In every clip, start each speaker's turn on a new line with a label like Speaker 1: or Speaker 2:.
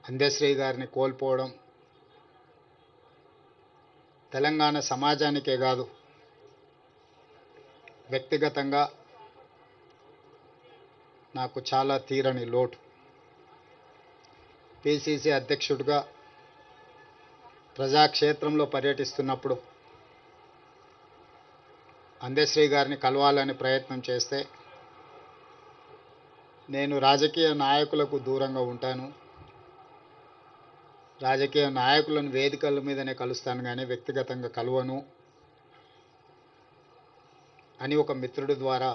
Speaker 1: అందశ్రీ గారిని కోల్పోవడం తెలంగాణ సమాజానికే కాదు, వ్యక్తిగతంగా నాకు చాలా తీరని లోటు. పిసిసి అధ్యక్షుడిగా ప్రజాక్షేత్రంలో పర్యటిస్తున్నప్పుడు అందశ్రీ గారిని కలవాలని ప్రయత్నం చేస్తే నేను రాజకీయ నాయకులకు దూరంగా ఉంటాను, రాజకీయ నాయకులను వేదికల మీదనే కలుస్తాను కానీ వ్యక్తిగతంగా కలవను అని ఒక మిత్రుడి ద్వారా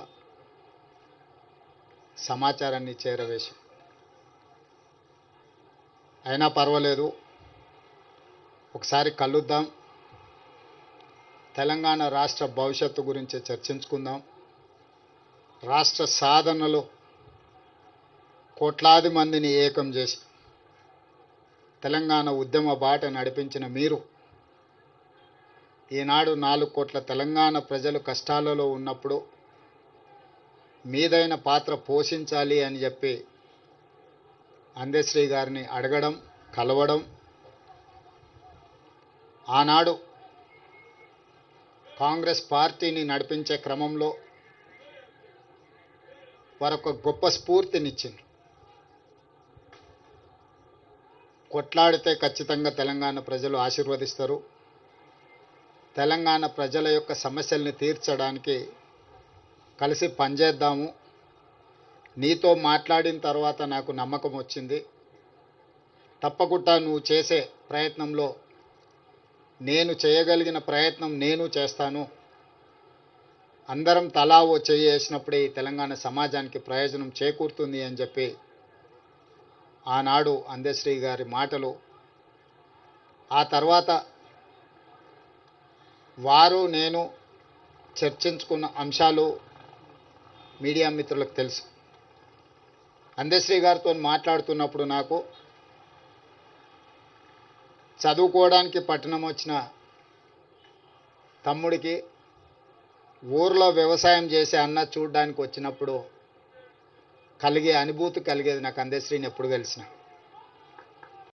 Speaker 1: సమాచారాన్ని చేరవేశాం. అయినా పర్వాలేదు, ఒకసారి కలుద్దాం, తెలంగాణ రాష్ట్ర భవిష్యత్తు గురించి చర్చించుకుందాం, రాష్ట్ర సాధనలో కోట్లాది మందిని ఏకం చేసి తెలంగాణ ఉద్యమ బాట నడిపించిన మీరు ఈనాడు 4 కోట్ల తెలంగాణ ప్రజలు కష్టాలలో ఉన్నప్పుడు మీదైన పాత్ర పోషించాలి అని చెప్పి అందశ్రీ గారిని అడగడం, కలవడం, ఆనాడు కాంగ్రెస్ పార్టీని నడిపించే క్రమంలో వారొక గొప్ప స్ఫూర్తినిచ్చింది. కొట్లాడితే ఖచ్చితంగా తెలంగాణ ప్రజలు ఆశీర్వదిస్తారు, తెలంగాణ ప్రజల యొక్క సమస్యల్ని తీర్చడానికి కలిసి పనిచేద్దాము, నీతో మాట్లాడిన తర్వాత నాకు నమ్మకం వచ్చింది, తప్పకుండా నువ్వు చేసే ప్రయత్నంలో నేను చేయగలిగిన ప్రయత్నం నేను చేస్తాను, అందరం తలా ఓ చెయ్యి వేసినప్పుడే ఈ తెలంగాణ సమాజానికి ప్రయోజనం చేకూరుతుంది అని చెప్పి ఆనాడు అందశ్రీ గారి మాటలు, ఆ తర్వాత వారు నేను చర్చించుకున్న అంశాలు మీడియా మిత్రులకు తెలుసు. అందశ్రీ గారితో మాట్లాడుతున్నప్పుడు నాకు చదువుకోవడానికి పట్టణం వచ్చిన తమ్ముడికి ఊర్లో వ్యవసాయం చేసే అన్న చూడడానికి వచ్చినప్పుడు కలిగే అనుభూతి కలిగేది నాకు అందశ్రీని ఎప్పుడు కలిసిన.